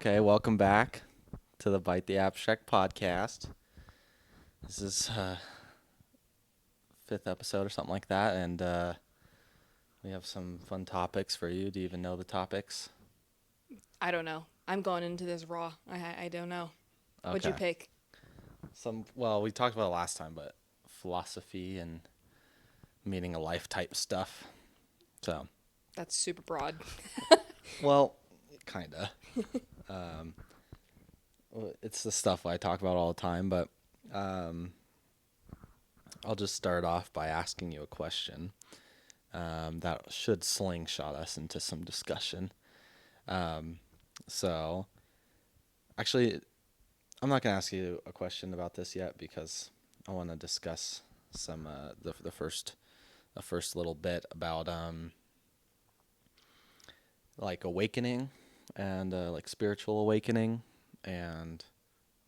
Okay, welcome back to the Bite the Abstract podcast. This is fifth episode or something like that, and we have some fun topics for you. Do you even know the topics? I don't know. I'm going into this raw. I don't know. What'd you Okay. pick? Well, we talked about it last time, but philosophy and meaning of life type stuff. So, That's super broad. well, kinda. Um, it's the stuff I talk about all the time, but um, I'll just start off by asking you a question. That should slingshot us into some discussion. Um, so, actually, I'm not going to ask you a question about this yet because I want to discuss some the first little bit about like awakening and like spiritual awakening and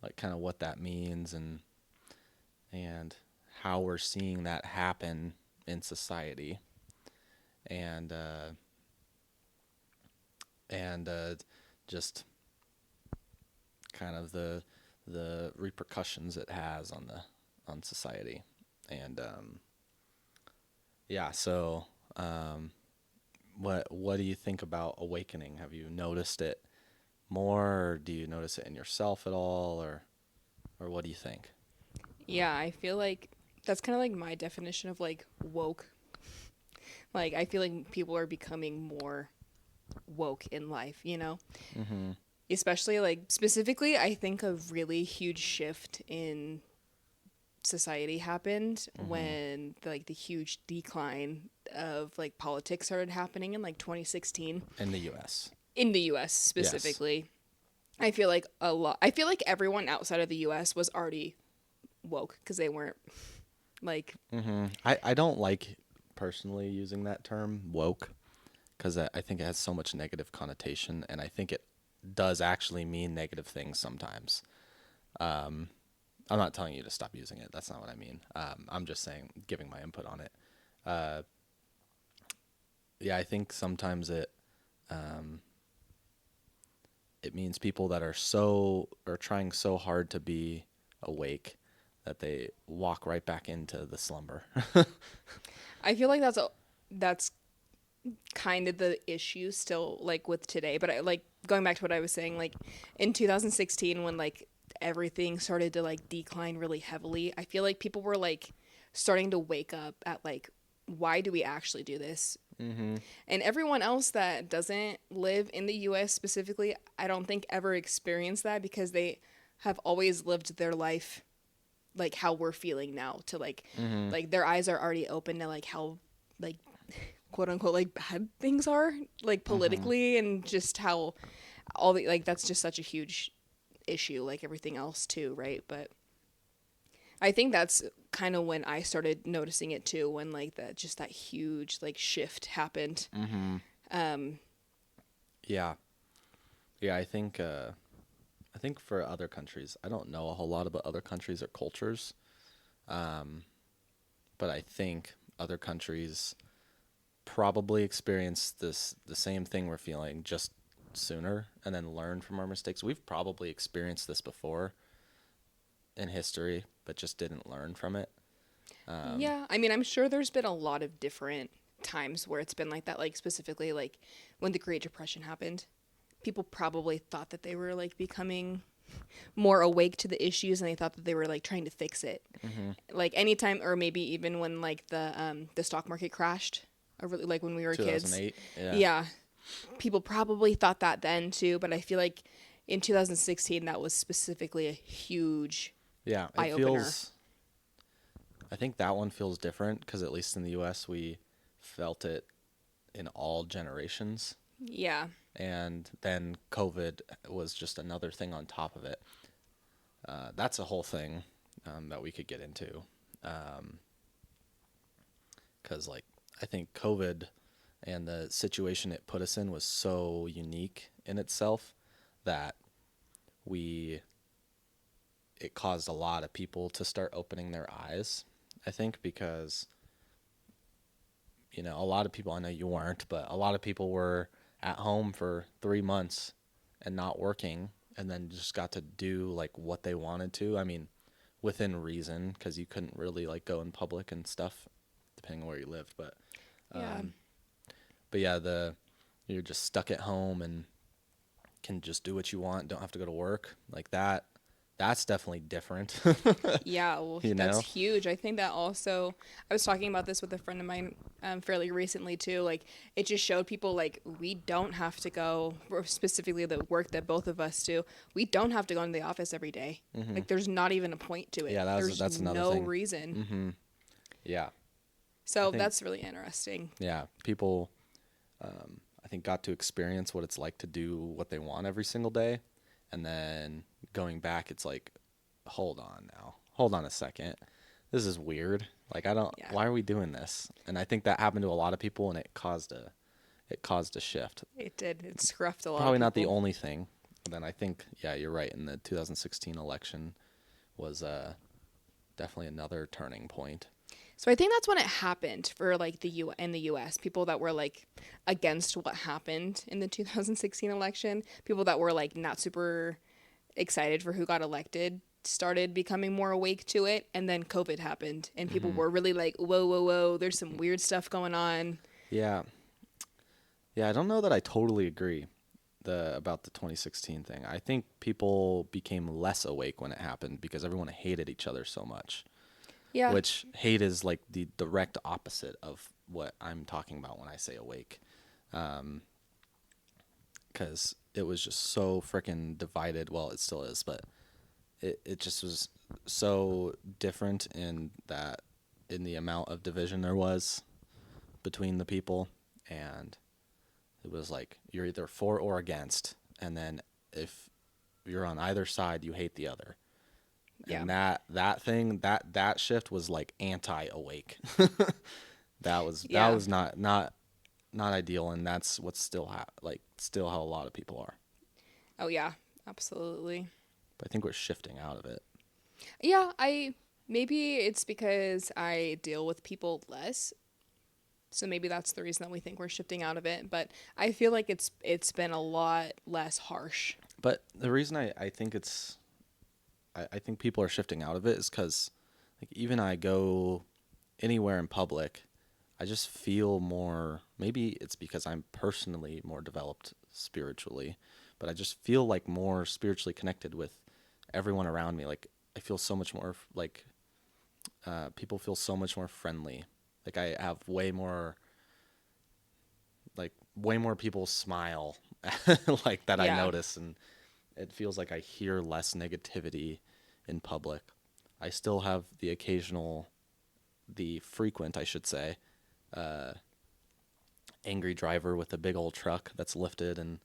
like kind of what that means and how we're seeing that happen in society and and just kind of the repercussions it has on society. And yeah, so um, what do you think about awakening? Have you noticed it more, or do you notice it in yourself at all, or what do you think? Yeah, I feel like that's kind of like my definition of like woke. Like I feel like people are becoming more woke in life. Mm-hmm. Especially like specifically I think a really huge shift in society happened Mm-hmm. when the huge decline of like politics started happening in like 2016 In the U.S. in the US Yes. specifically. I feel like everyone outside of the US was already woke because they weren't like Mm-hmm. I don't like personally using that term woke because I think it has so much negative connotation, and I think it does actually mean negative things sometimes. Um, I'm not telling you to stop using it. That's not what I mean. I'm just saying, giving my input on it. Uh, yeah, I think sometimes um, it means people that are trying so hard to be awake that they walk right back into the slumber. I feel like that's kind of the issue still like with today, but I like going back to what I was saying like in 2016 when like everything started to like decline really heavily. I feel like people were like starting to wake up at like why do we actually do this? Mm-hmm. And everyone else that doesn't live in the US specifically, I don't think ever experienced that because they have always lived their life like how we're feeling now to Mm-hmm. like their eyes are already open to like how like quote unquote like bad things are like Mm-hmm. politically and just how all the like that's just such a huge issue like everything else too, right? But I think that's kind of when I started noticing it too, when like that huge like shift happened. Mm-hmm. um Yeah, yeah. I think for other countries, I don't know a whole lot about other countries or cultures, um, but I think other countries probably experience the same thing we're feeling just sooner and then learn from our mistakes. We've probably experienced this before in history, but just didn't learn from it. Um, yeah, I mean, I'm sure there's been a lot of different times where it's been like that, like specifically like when the Great Depression happened, people probably thought that they were like becoming more awake to the issues and they thought that they were like trying to fix it. hmm Like anytime or maybe even when like the stock market crashed over like when we were kids. 2008. Yeah, Yeah, people probably thought that then too, but I feel like in 2016 that was specifically a huge yeah. It eye opener. feels. I think that one feels different because at least in the U.S. we felt it in all generations, Yeah. and then COVID was just another thing on top of it. That's a whole thing that we could get into, because like I think COVID and the situation it put us in was so unique in itself that we it caused a lot of people to start opening their eyes. I think because a lot of people, I know you weren't, but a lot of people were at home for 3 months and not working, and then just got to do like what they wanted to. I mean, within reason, because you couldn't really like go in public and stuff, depending on where you lived. Yeah. Um, but yeah, you're just stuck at home and can just do what you want. Don't have to go to work like that. That's definitely different. Yeah, well, You that's know? huge. I think that also, I was talking about this with a friend of mine fairly recently too. Like, it just showed people, like, we don't have to go, or specifically the work that both of us do, we don't have to go into the office every day. Hmm. Like, there's not even a point to it. Yeah, There's that's another no thing. reason. Hmm. Yeah, I So think that's really interesting. yeah, people I think got to experience what it's like to do what they want every single day, and then going back, it's like, hold on now, hold on a second, this is weird. Like I don't, Yeah, why are we doing this? And I think that happened to a lot of people, and it caused a shift. it did. It scruffed a lot of Probably not the people. only thing. But then I think, yeah, you're right. In the 2016 election was definitely another turning point. So I think that's when it happened for like in the US, people that were like against what happened in the 2016 election, people that were like not super excited for who got elected started becoming more awake to it, and then COVID happened and people Hmm. were really like, whoa, whoa, whoa, there's some weird stuff going on. Yeah, yeah. I don't know that I totally agree about the 2016 thing. I think people became less awake when it happened because everyone hated each other so much. Yeah. Which hate is like the direct opposite of what I'm talking about when I say awake. Because it was just so freaking divided. Well, it still is, but it just was so different in the amount of division there was between the people. And it was like you're either for or against. And then if you're on either side, you hate the other. Yeah. And that shift was like anti awake. That Yeah. was not ideal, and that's what's still how a lot of people are. Oh yeah, absolutely. But I think we're shifting out of it. Yeah, I maybe it's because I deal with people less. So maybe that's the reason that we think we're shifting out of it, but I feel like it's been a lot less harsh. But the reason I think I think people are shifting out of it is because like even I go anywhere in public, I just feel more. Maybe it's because I'm personally more developed spiritually, but I just feel like more spiritually connected with everyone around me. Like I feel so much more like people feel so much more friendly. Like I have way more people smile like that I Yeah. notice, and it feels like I hear less negativity in public. I still have the frequent, I should say, angry driver with a big old truck that's lifted and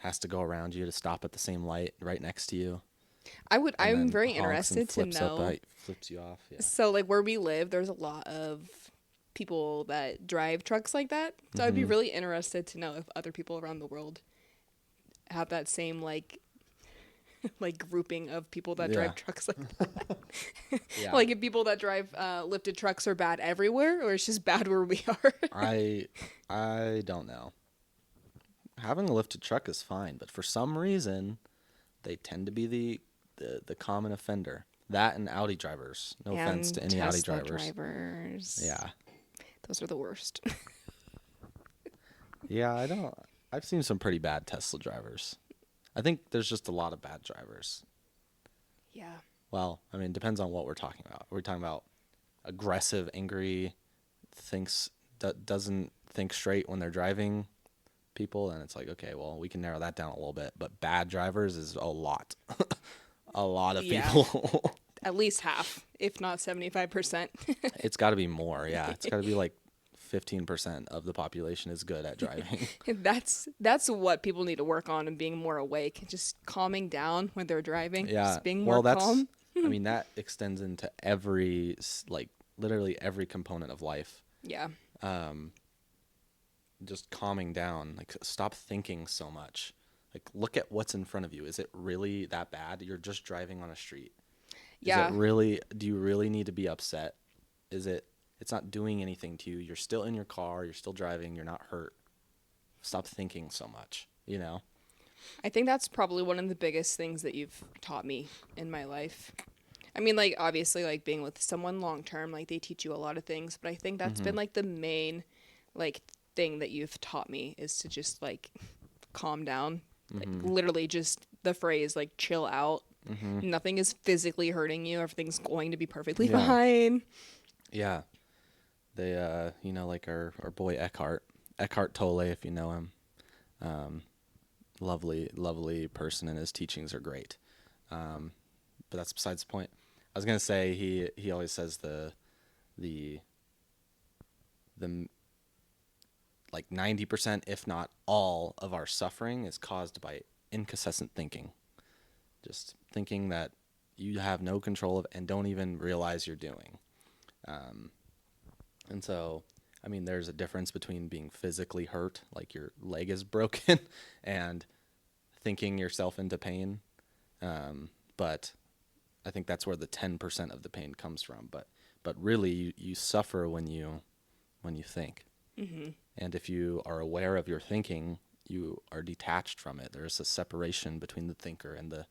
has to go around you to stop at the same light right next to you, and I'm then very honks and interested to know. flips you off. Yeah. So like where we live, there's a lot of people that drive trucks like that. So I'd be Hmm. really interested to know if other people around the world have that same like like grouping of people that Yeah. drive trucks like that. Yeah. Like if people that drive lifted trucks are bad everywhere or it's just bad where we are. I I don't know. Having a lifted truck is fine, but for some reason they tend to be the common offender. That and Audi drivers. No offense And to any Audi Tesla drivers. drivers. Yeah. Those are the worst. Yeah, I don't. I've seen some pretty bad Tesla drivers. I think there's just a lot of bad drivers. Yeah. Well, I mean, it depends on what we're talking about. Are we talking about aggressive, angry, doesn't think straight when they're driving people? And it's like, okay, well, we can narrow that down a little bit. But bad drivers is a lot, a lot of Yeah. people. At least half, if not 75%. It's got to be more. Yeah, it's got to be like 15% of the population is good at driving. That's what people need to work on and being more awake, just calming down when they're driving, Yeah. just being more Well, calm. I mean, that extends into like literally every component of life. Yeah. Just calming down, like stop thinking so much. Like look at what's in front of you. Is it really that bad? You're just driving on a street. Yeah. Do you really need to be upset? It's not doing anything to you. You're still in your car, you're still driving, you're not hurt. Stop thinking so much, you know? I think that's probably one of the biggest things that you've taught me in my life. I mean, like, obviously, like, being with someone long term, like, they teach you a lot of things, but I think that's Mm-hmm. been, like, the main, like, thing that you've taught me is to just, like, calm down. Like, Mm-hmm. literally just the phrase, like, chill out. Mm-hmm. Nothing is physically hurting you. Everything's going to be perfectly Yeah. fine. Yeah. They, like our boy Eckhart Tolle, if you know him. Um, lovely, lovely person, and his teachings are great. Um, but that's besides the point. I was gonna say he always says the the like 90%, if not all, of our suffering is caused by inconsistent thinking. Just thinking that you have no control of and don't even realize you're doing. Um, and so, I mean, there's a difference between being physically hurt, like your leg is broken, and thinking yourself into pain. But I think that's where the 10% of the pain comes from. But really, you suffer when you think. Hmm. And if you are aware of your thinking, you are detached from it. There's a separation between the thinker and the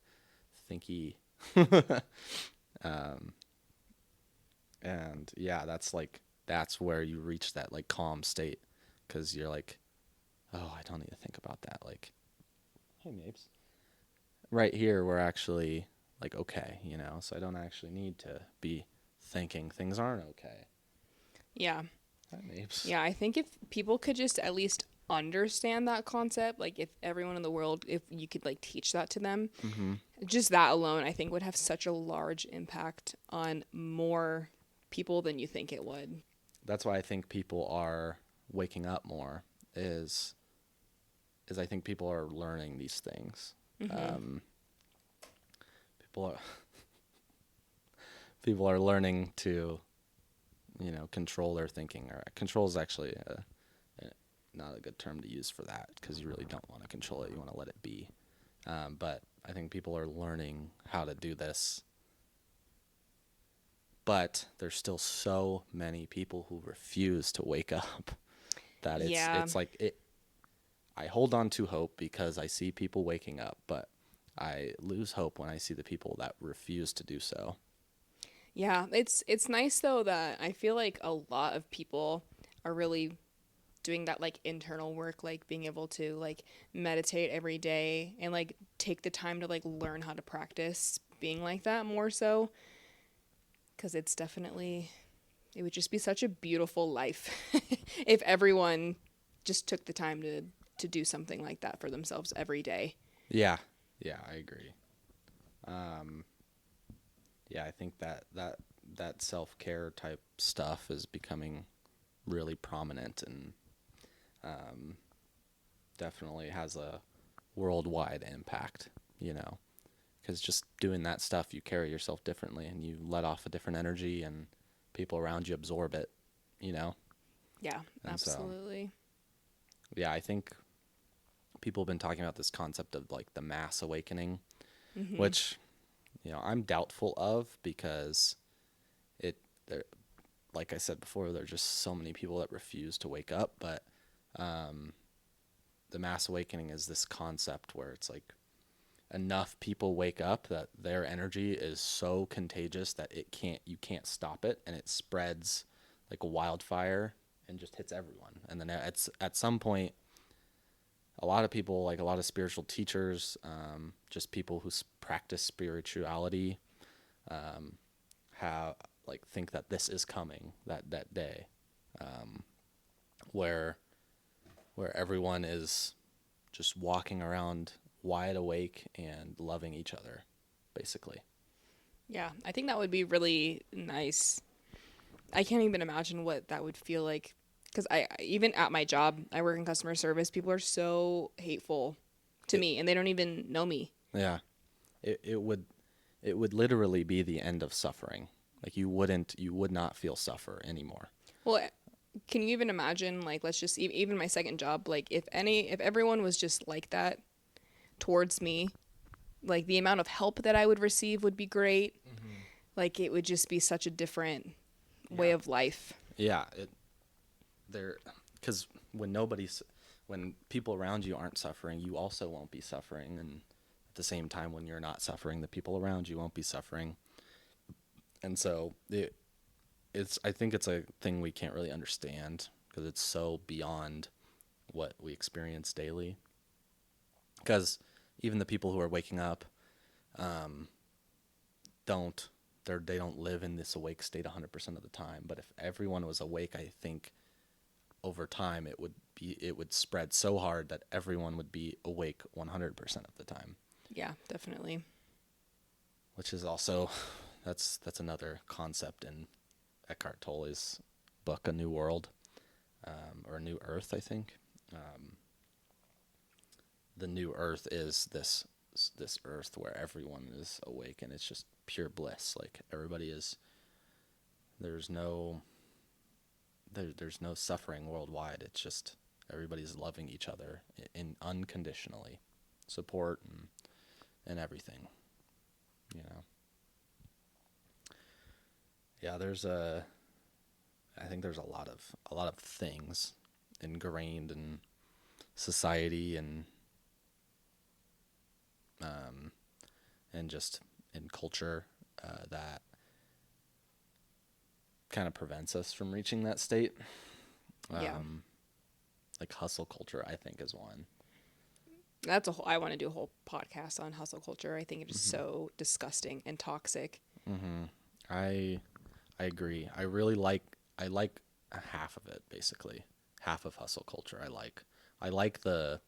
thinky. um, and yeah, that's where you reach that like calm state, because you're like, oh, I don't need to think about that. Like, hey, Mapes. Right here, we're actually like okay, so I don't actually need to be thinking things aren't okay. Yeah. Hi, Mapes. Yeah, I think if people could just at least understand that concept, like if everyone in the world, if you could like teach that to them, Mm-hmm. just that alone, I think would have such a large impact on more people than you think it would. That's why I think people are waking up more. Is I think people are learning these things. Hmm. Um, people are people are learning to control their thinking. Or control is actually not a good term to use for that, because you really don't want to control it. You want to let it be. But I think people are learning how to do this. But there's still so many people who refuse to wake up that it's Yeah. it's like it. I hold on to hope because I see people waking up, but I lose hope when I see the people that refuse to do so. Yeah, it's nice though that I feel like a lot of people are really doing that like internal work, like being able to like meditate every day and like take the time to like learn how to practice being like that more so, because it's definitely, it would just be such a beautiful life if everyone just took the time to do something like that for themselves every day. Yeah, yeah, I agree. Um, yeah, I think that self care type stuff is becoming really prominent, and um, definitely has a worldwide impact. Because just doing that stuff, you carry yourself differently, and you let off a different energy, and people around you absorb it. You know, Yeah, and so absolutely. yeah, I think people have been talking about this concept of like the mass awakening, Hmm. which I'm doubtful of, because it there like I said before, there are just so many people that refuse to wake up. But um, the mass awakening is this concept where it's like enough people wake up that their energy is so contagious that you can't stop it, and it spreads like a wildfire and just hits everyone. And then at some point, a lot of people, like a lot of spiritual teachers, just people who practice spirituality, um, have like think that this is coming, that day, um, where everyone is just walking around wide awake and loving each other, basically. Yeah, I think that would be really nice. I can't even imagine what that would feel like, because even at my job, I work in customer service. People are so hateful to It me, and they don't even know me. yeah, it would literally be the end of suffering. Like you would not feel suffer anymore. Well, can you even imagine? Like, let's just even my second job. Like, if everyone was just like that towards me, like the amount of help that I would receive would be great. Mm-hmm. Like, it would just be such a different way Yeah, of life. yeah. There, because when nobody's when people around you aren't suffering, you also won't be suffering. And at the same time, when you're not suffering, the people around you won't be suffering. And so it's I think it's a thing we can't really understand because it's so beyond what we experience daily. Because even the people who are waking up um, don't they don't live in this awake state 100% of the time. But if everyone was awake, I think over time it would spread so hard that everyone would be awake 100% of the time. Yeah, definitely. Which is also that's another concept in Eckhart Tolle's book, A New World, or A New Earth, I think. The new Earth is this Earth where everyone is awake and it's just pure bliss. Like everybody is. There's no. There's no suffering worldwide. It's just everybody's loving each other in unconditionally, support and everything. You know. Yeah, I think there's a lot of things ingrained in society um, and just in culture that kind of prevents us from reaching that state. Yeah. Like hustle culture, I think, is one. That's a whole, I want to do a whole podcast on hustle culture. I think it is so disgusting and toxic. I I agree. I like half of it basically. Half of hustle culture I like. I like the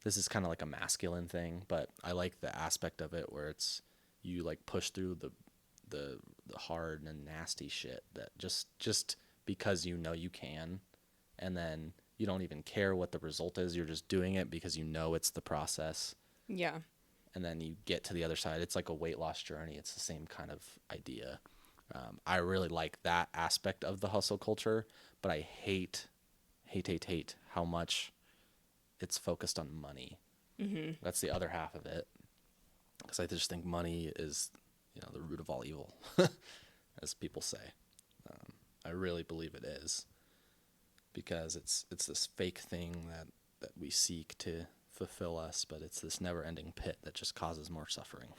this is kind of like a masculine thing, but I like the aspect of it where it's you like push through the hard and nasty shit that just because you know you can, and then you don't even care what the result is. You're just doing it because you know it's the process, Yeah. and then you get to the other side. It's like a weight loss journey. It's the same kind of idea. I really like that aspect of the hustle culture, but I hate how much it's focused on money. That's the other half of it, because I just think money is, the root of all evil, as people say. I really believe it is, because it's this fake thing that we seek to fulfill us, but it's this never-ending pit that just causes more suffering.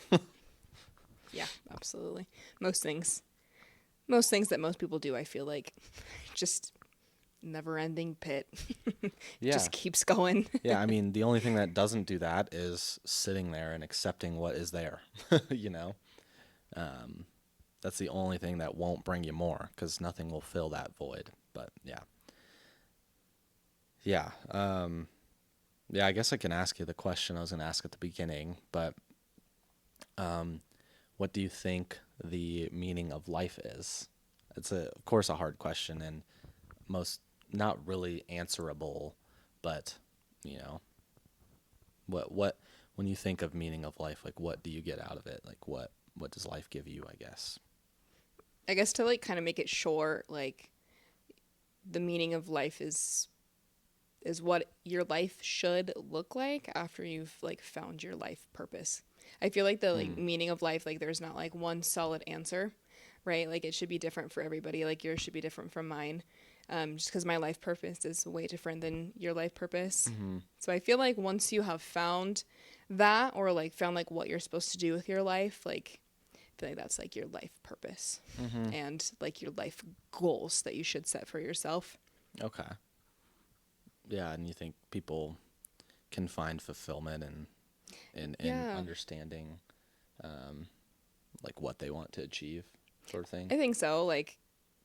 Yeah, absolutely. Most things that most people do, I feel like, just never ending pit. Yeah. Just keeps going. Yeah, I mean, the only thing that doesn't do that is sitting there and accepting what is there, you know? That's the only thing that won't bring you more, because nothing will fill that void. But yeah. Yeah. Yeah, I guess I can ask you the question I was going to ask at the beginning, but what do you think the meaning of life is? It's of course a hard question and most not really answerable, but you know, what when you think of meaning of life, like what do you get out of it? Like what does life give you, I guess? I guess to like kind of make it short, like the meaning of life is what your life should look like after you've like found your life purpose. I feel like the like meaning of life, like there's not like one solid answer, right? Like it should be different for everybody. Like yours should be different from mine. Just because my life purpose is way different than your life purpose. So I feel like once you have found that, or like found like what you're supposed to do with your life, like I feel like that's like your life purpose and like your life goals that you should set for yourself. Okay. Yeah, and you think people can find fulfillment in Yeah. understanding like what they want to achieve, sort of thing. I think so. Like,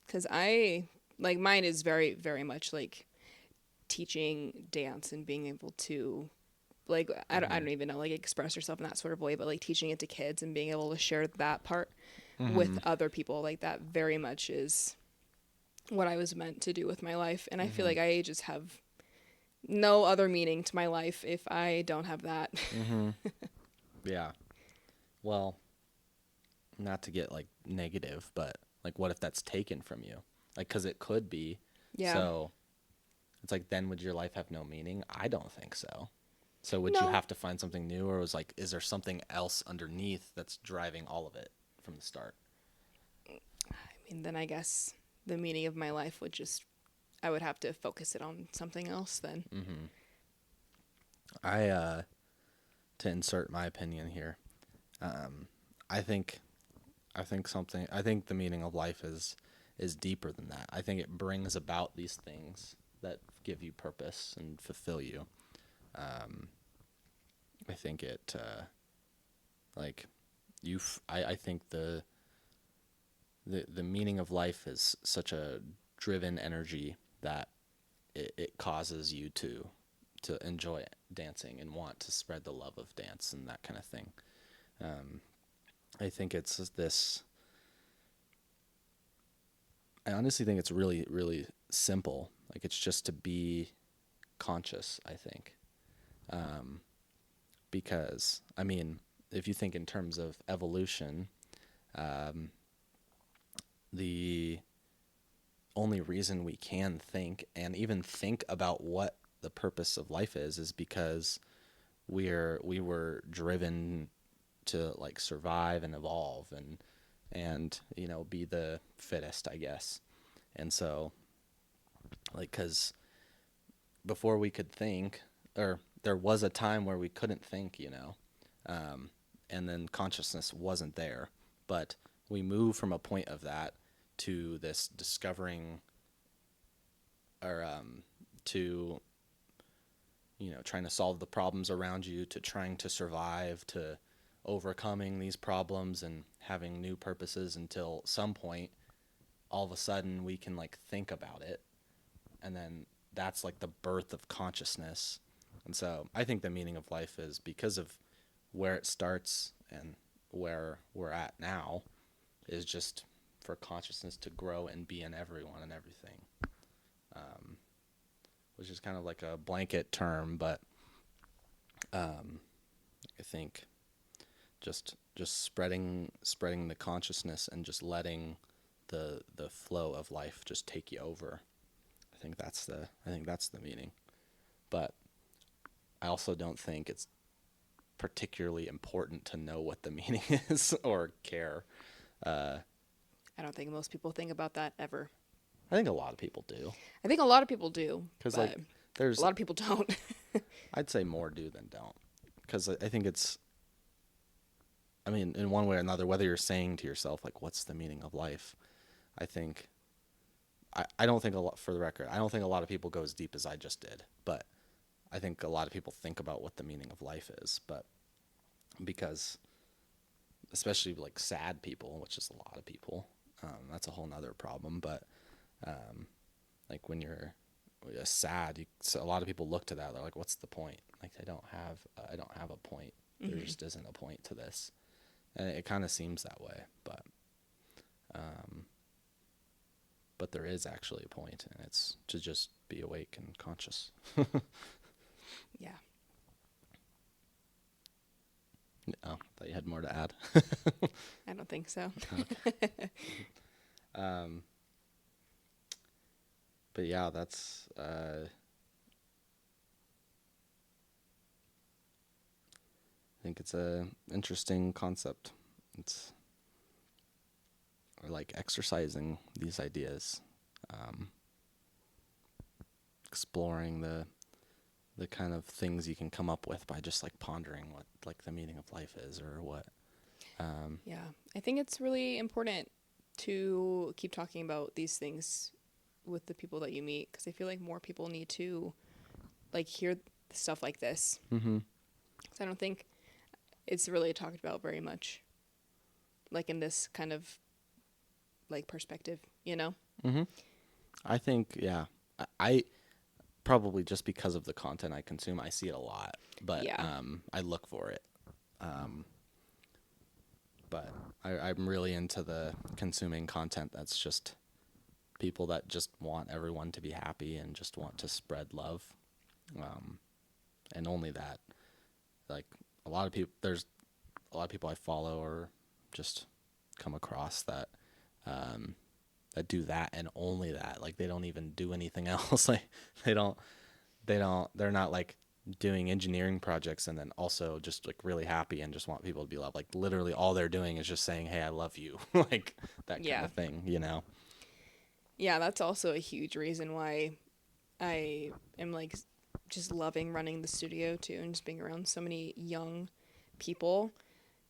because I, like, mine is very, very much like teaching dance and being able to, like, I don't even know, like, express yourself in that sort of way, but like teaching it to kids and being able to share that part with other people, like, that very much is what I was meant to do with my life. And I feel like I just have no other meaning to my life if I don't have that. Yeah. Well, not to get like negative, but like what if that's taken from you? Like, cuz it could be. Yeah. So it's like, then would your life have no meaning? I don't think so. So would you No. have to find something new, or was like, is there something else underneath that's driving all of it from the start? I mean, then I guess the meaning of my life would just, I would have to focus it on something else then. I to insert my opinion here. Um, I think I think the meaning of life is deeper than that. I think it brings about these things that give you purpose and fulfill you. Um, I think it like I think the meaning of life is such a driven energy that it causes you to enjoy dancing and want to spread the love of dance and that kind of thing. Um, I think it's this. I honestly think it's really really simple. Like it's just to be conscious. I think because I mean, if you think in terms of evolution, um, the only reason we can think and even think about what the purpose of life is because we were driven to like survive and evolve and you know be the fittest, I guess. And so like cuz before we could think, or there was a time where we couldn't think, you know. And then consciousness wasn't there, but we move from a point of that to this discovering or to you know trying to solve the problems around you, to trying to survive, to overcoming these problems and having new purposes until some point all of a sudden we can like think about it, and then that's like the birth of consciousness. And so I think the meaning of life is because of where it starts and where we're at now is just for consciousness to grow and be in everyone and everything, which is kind of like a blanket term, but I think just spreading the consciousness and just letting the flow of life just take you over. I think that's the meaning. But I also don't think it's particularly important to know what the meaning is or care. I don't think most people think about that ever. I think a lot of people do I think a lot of people do, because but like a there's lot of people don't. I'd say more do than don't because I think it's I mean in one way or another whether you're saying to yourself like what's the meaning of life. I think I don't think a lot, for the record, I don't think a lot of people go as deep as I just did, but I think a lot of people think about what the meaning of life is, but because especially like sad people, which is a lot of people, that's a whole nother problem. But like when you're sad, so a lot of people look to that. They're like, "What's the point?" Like I don't have a point. There Hmm. just isn't a point to this, and it kind of seems that way. But there is actually a point, and it's to just be awake and conscious. Yeah. Oh, thought you had more to add. I don't think so. um, but yeah, that's. I think it's a interesting concept. It's or like exercising these ideas, um, exploring the kind of things you can come up with by just like pondering what like the meaning of life is or what. Yeah. I think it's really important to keep talking about these things with the people that you meet because I feel like more people need to like hear stuff like this. Mm-hmm. 'Cause I don't think it's really talked about very much, like in this kind of like perspective, you know? Mm-hmm. I think yeah. I probably just because of the content I consume, I see it a lot, but Yeah. I look for it. Um, but I'm really into the consuming content that's just people that just want everyone to be happy and just want to spread love, um, and only that. Like there's a lot of people I follow or just come across that um, that do that and only that. Like they don't even do anything else. Like they don't they're not like doing engineering projects and then also just like really happy and just want people to be loved. Like literally all they're doing is just saying, "Hey, I love you." Like that kind Yeah. of thing, you know. Yeah, that's also a huge reason why I am like just loving running the studio too, and just being around so many young people,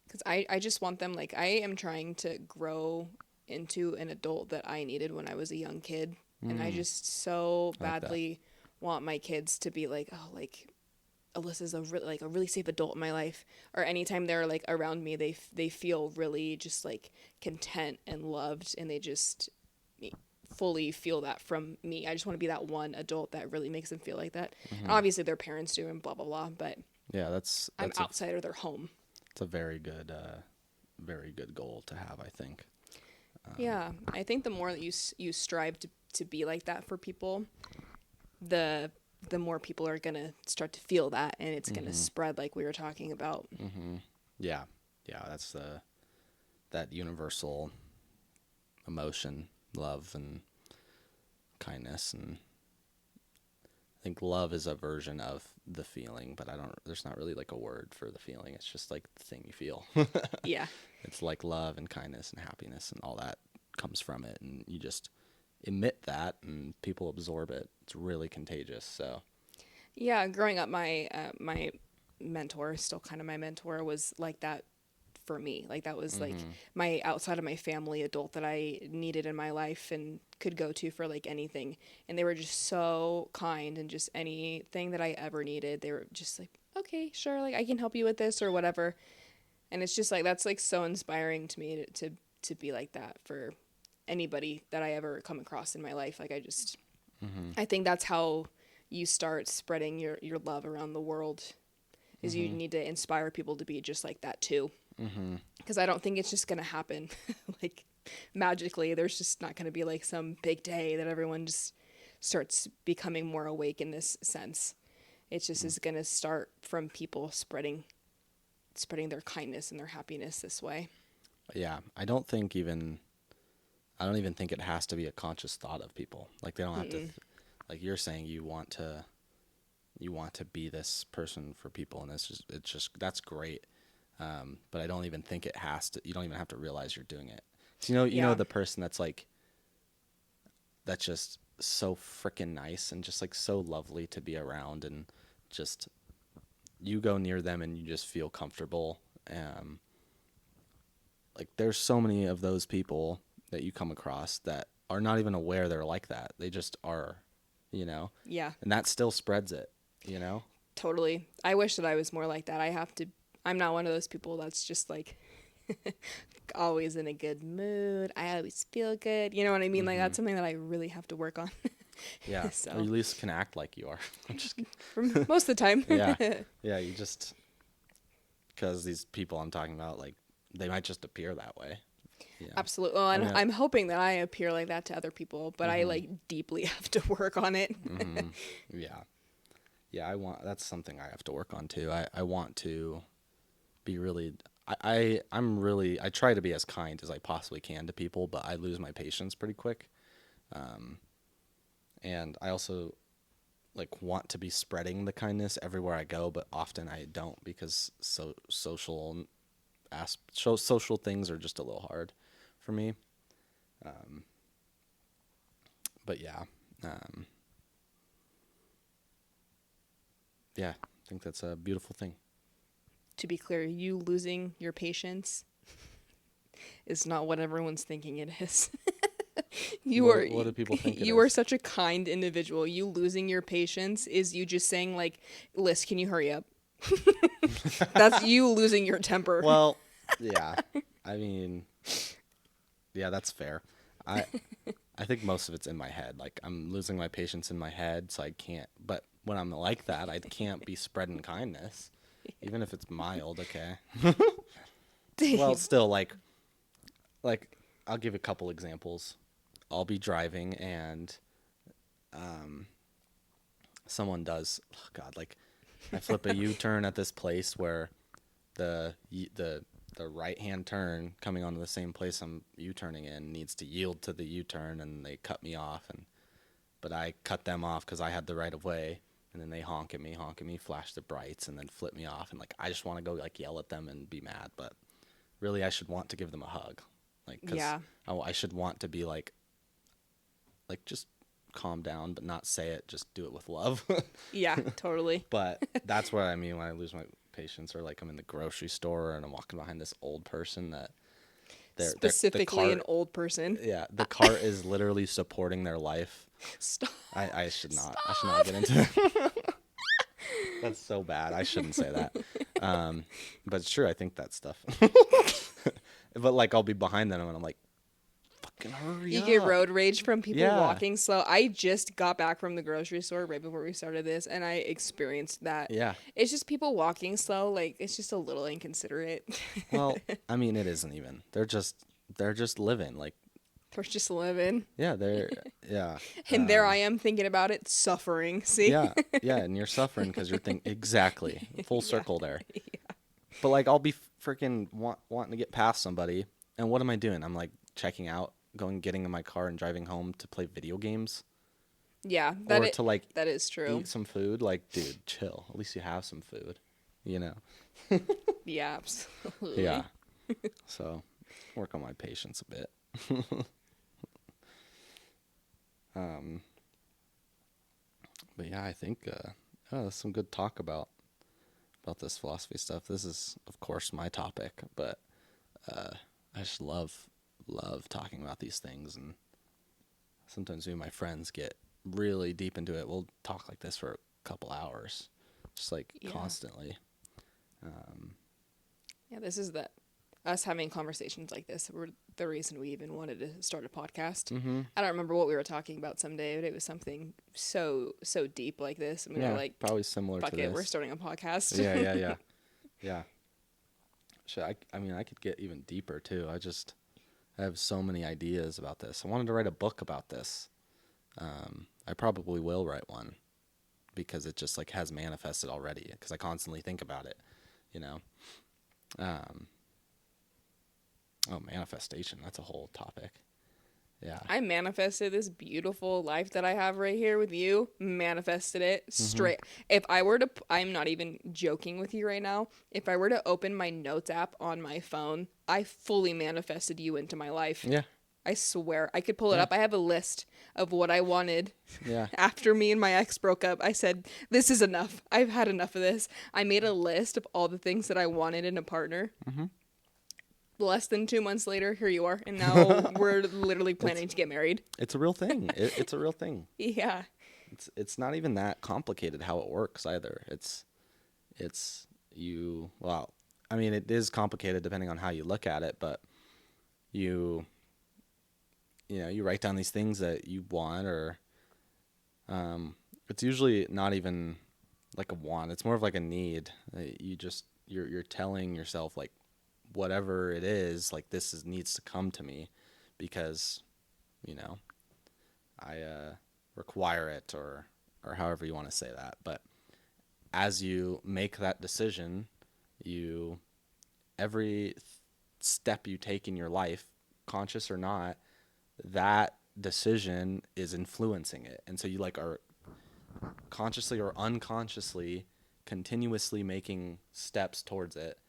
because I just want them, like, I am trying to grow into an adult that I needed when I was a young kid. And I Mm, just so I like that. badly want my kids to be like, oh, like Alyssa's a really safe adult in my life. Or anytime they're like around me, they feel really just like content and loved, and they just fully feel that from me. I just want to be that one adult that really makes them feel like that. And Hmm. obviously their parents do and blah blah blah, but Yeah, I'm outside of their home. it's a very good goal to have, I think. Um, Yeah, I think the more that you strive to be like that for people, the the more people are gonna start to feel that, and it's gonna hmm spread like we were talking about. hmm Yeah, yeah, that's that universal emotion, love and kindness, and I think love is a version of the feeling, but I don't. There's not really like a word for the feeling. It's just like the thing you feel. Yeah. It's like love and kindness and happiness and all that comes from it, and you just emit that, and people absorb it. It's really contagious. So. Yeah, growing up, my mentor, still kind of my mentor, was like that for me. Like that was like Hmm. my outside of my family adult that I needed in my life and could go to for like anything. And they were just so kind, and just anything that I ever needed, they were just like, okay, sure, like I can help you with this or whatever. And it's just like that's like so inspiring to me to be like that for anybody that I ever come across in my life. Like Hmm. I think that's how you start spreading your love around the world, is you Hmm. need to inspire people to be just like that too. Hmm. Because I don't think it's just going to happen like magically. There's just not going to be like some big day that everyone just starts becoming more awake in this sense. It just is going to start from people spreading their kindness and their happiness this way. Yeah, I don't even think it has to be a conscious thought of people. Like they don't have to, Mm-mm. like you're saying, you want to be this person for people, and it's just that's great. But I don't even think it has to. You don't even have to realize you're doing it. So you know Yeah. the person that's just so freaking nice and just like so lovely to be around, and just you go near them and you just feel comfortable. Um, like there's so many of those people that you come across that are not even aware they're like that. They just are, you know, Yeah. and that still spreads it, you know? Totally. I wish that I was more like that. I'm not one of those people that's just like always in a good mood. I always feel good. You know what I mean? Like Hmm. that's something that I really have to work on. Yeah. Or So, at least can act like you are. I'm just from kidding. most of the time. Yeah. Yeah. You just, because these people I'm talking about, like, they might just appear that way, you know? Absolutely. Well, I and mean, I'm hoping that I appear like that to other people, but I hmm like deeply have to work on it. hmm yeah. Yeah. That's something I have to work on too. I want to be really I try to be as kind as I possibly can to people, but I lose my patience pretty quick. Um, and I also like want to be spreading the kindness everywhere I go, but often I don't because social things are just a little hard for me. Um, but yeah, um, yeah, I think that's a beautiful thing. To be clear, you losing your patience is not what everyone's thinking it is. you are What do people think it you are is? such a kind individual. You losing your patience is you just saying like, "Liz, can you hurry up?" That's you losing your temper. Well, yeah, I mean, yeah, that's fair. I I think most of it's in my head. Like I'm losing my patience in my head, so I can't. But when I'm like that, I can't be spreading kindness, even if it's mild. Okay. Well, still, like I'll give a couple examples. I'll be driving and um, someone does. Oh God, like I flip a U-turn at this place where the the right hand turn coming onto the same place I'm U-turning in needs to yield to the U-turn, and they cut me off, and but I cut them off because I had the right of way, and then they honk at me, flash the brights, and then flip me off, and like I just want to go like yell at them and be mad, but really I should want to give them a hug, like because Yeah. I should want to be like just calm down, but not say it, just do it with love. Yeah, totally. But that's what I mean when I lose my patience, or like I'm in the grocery store and I'm walking behind this old person that Specifically an cart, old person. yeah, the cart is literally supporting their life. Stop. I should not get into it. That's so bad. I shouldn't say that. But it's true. I think that stuff. But like I'll be behind them and I'm like, fucking hurry You up. get road rage from people Yeah. walking slow. I just got back from the grocery store right before we started this, and I experienced that. Yeah. It's just people walking slow. Like, it's just a little inconsiderate. Well, I mean, it isn't even. They're just living. Like, They're just living. yeah, yeah. And there I am thinking about it, suffering. See? Yeah, yeah, and you're suffering because you're thinking exactly full circle there. But like, I'll be freaking wanting to get past somebody, and what am I doing? I'm like checking out, getting in my car and driving home to play video games, Yeah. or to like that is true. eat some food. Like, dude, chill. At least you have some food, you know? Yeah, absolutely. Yeah. So, work on my patience a bit. But yeah, I think that's some good talk about this philosophy stuff. This is, of course, my topic, but I just love talking about these things. And sometimes me and my friends get really deep into it. We'll talk like this for a couple hours, just like constantly. Yeah, this is us having conversations like this were the reason we even wanted to start a podcast. Mm-hmm. I don't remember what we were talking about someday, but it was something so deep like this. And we were like, probably similar fuck to it, this. we're starting a podcast. Yeah. I mean, I could get even deeper too. I have so many ideas about this. I wanted to write a book about this. I probably will write one because it just like has manifested already, because I constantly think about it, you know? Manifestation. That's a whole topic. Yeah. I manifested this beautiful life that I have right here with you. Manifested it straight. If I were to, I'm not even joking with you right now. If I were to open my notes app on my phone, I fully manifested you into my life. Yeah. I swear. I could pull it up. I have a list of what I wanted. Yeah. After me and my ex broke up, I said, this is enough. I've had enough of this. I made a list of all the things that I wanted in a partner. Mm-hmm. Less than 2 months later, here you are. And now we're literally planning to get married. It's a real thing. It's a real thing. Yeah. It's not even that complicated how it works either. Well, I mean, it is complicated depending on how you look at it, but you write down these things that you want, or it's usually not even like a want. It's more of like a need. You're telling yourself, like, whatever it is, like, needs to come to me because, I require it, or however you want to say that. But as you make that decision, every step you take in your life, conscious or not, that decision is influencing it. And so you like are consciously or unconsciously continuously making steps towards it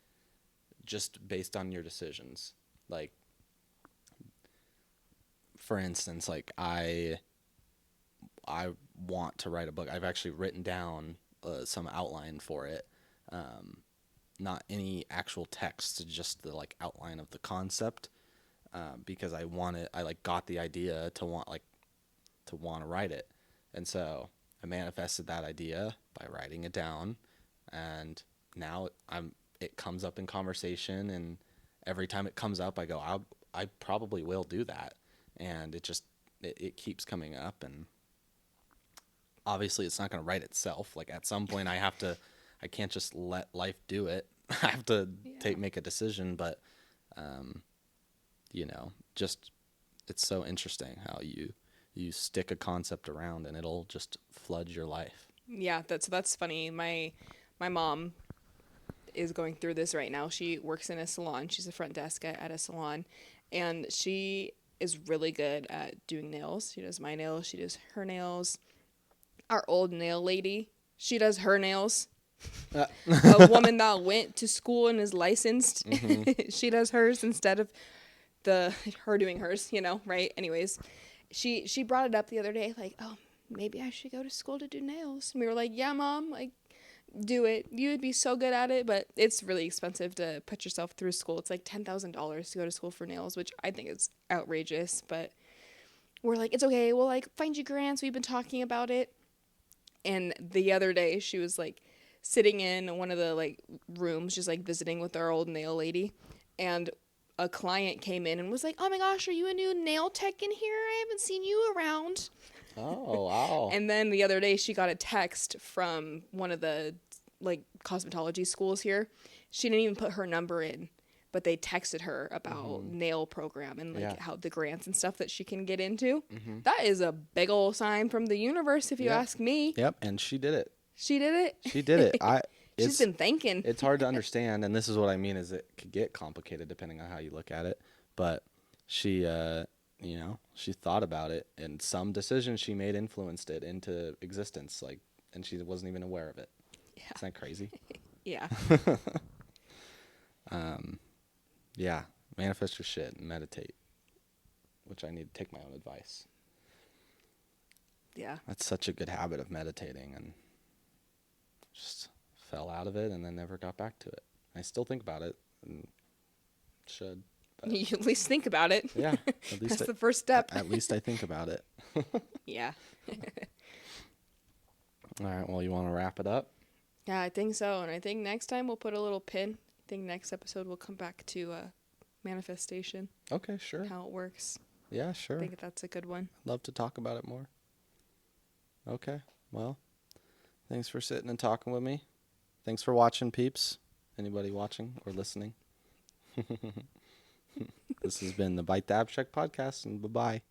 just based on your decisions. Like, for instance, like I want to write a book. I've actually written down some outline for it. Not any actual text, just the like outline of the concept. Because I got the idea to want to write it. And so I manifested that idea by writing it down, and now it comes up in conversation, and every time it comes up, I go, I probably will do that. And it keeps coming up, and obviously it's not going to write itself. Like, at some point I can't just let life do it. I have to make a decision, but just it's so interesting how you stick a concept around and it'll just flood your life. Yeah, that's funny. My mom is going through this right now. She works in a salon. She's a front desk at a salon, and she is really good at doing nails. She does my nails. She does her nails. Our old nail lady, she does her nails. A woman that went to school and is licensed, she does hers instead of her doing hers, right? Anyways, she brought it up the other day, like, oh, maybe I should go to school to do nails. And we were like, yeah, Mom, like, do it. You would be so good at it, but it's really expensive to put yourself through school. It's like $10,000 to go to school for nails, which I think is outrageous. But we're like, it's okay. We'll like find you grants. We've been talking about it. And the other day, she was like sitting in one of the like rooms, just like visiting with our old nail lady, and a client came in and was like, "Oh my gosh, are you a new nail tech in here? I haven't seen you around." Oh, wow. And then the other day, she got a text from one of the like cosmetology schools here. She didn't even put her number in, but they texted her about nail program and like Yeah. how the grants and stuff that she can get into. That is a big old sign from the universe, if you Yeah. ask me. Yep, and she did it. She did it. She did it. She's been thinking. It's hard to understand, and this is what I mean is it could get complicated depending on how you look at it. But she, she thought about it, and some decisions she made influenced it into existence, like, and she wasn't even aware of it. Yeah. Isn't that crazy? Yeah. Yeah, manifest your shit and meditate, which I need to take my own advice. Yeah. That's such a good habit of meditating, and just fell out of it and then never got back to it. I still think about it and should. But You at least think about it. yeah, at least That's the first step. at least I think about it. Yeah. All right, well, you want to wrap it up? Yeah, I think so. And I think next time we'll put a little pin. I think next episode we'll come back to manifestation, Okay, sure. how it works. Yeah, I sure. think that's a good one. Love to talk about it more. Okay, well, thanks for sitting and talking with me. Thanks for watching, peeps. Anybody watching or listening? This has been the Bite the Abstract podcast, and bye-bye.